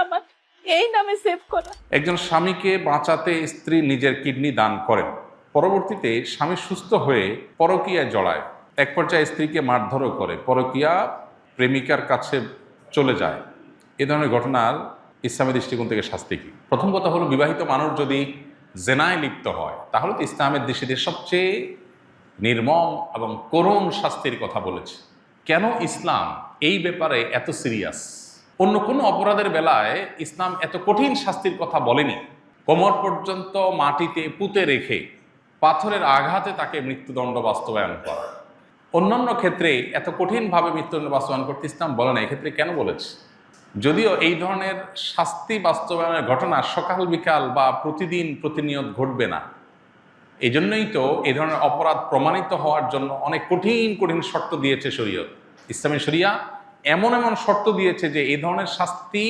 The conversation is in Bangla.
আমার এই নামে সেভ করা। একজন স্বামীকে বাঁচাতে স্ত্রী নিজের কিডনি দান করেন, পরবর্তীতে স্বামী সুস্থ হয়ে পরকীয়ায় জড়ায়, এক পর্যায়ে স্ত্রীকে মারধরও করে, পরকীয়া প্রেমিকার কাছে চলে যায়। এ ধরনের ঘটনার ইসলামী দৃষ্টিকোণ থেকে শাস্তি কি? প্রথম কথা হলো, বিবাহিত মানুষ যদি জেনায় লিপ্ত হয় তাহলে তো ইসলামের দৃষ্টিতে সবচেয়ে নির্মম এবং করুণ শাস্তির কথা বলেছে। কেন ইসলাম এই ব্যাপারে এত সিরিয়াস? অন্য কোনো অপরাধের বেলায় ইসলাম এত কঠিন শাস্তির কথা বলেনি। কোমর পর্যন্ত মাটিতে পুঁতে রেখে পাথরের আঘাতে তাকে মৃত্যুদণ্ড বাস্তবায়ন করা, অন্যান্য ক্ষেত্রে এত কঠিনভাবে মৃত্যুদণ্ড বাস্তবায়ন করতে ইসলাম বলে না। এক্ষেত্রে কেন বলেছে? যদিও এই ধরনের শাস্তি বাস্তবায়নের ঘটনা সকাল বিকাল বা প্রতিদিন প্রতিনিয়ত ঘটবে না, এই জন্যই তো এই ধরনের অপরাধ প্রমাণিত হওয়ার জন্য অনেক কঠিন কঠিন শর্ত দিয়েছে শরীয়ত। ইসলামী শরিয়া এমন এমন শর্ত দিয়েছে যে এই ধরনের শাস্তি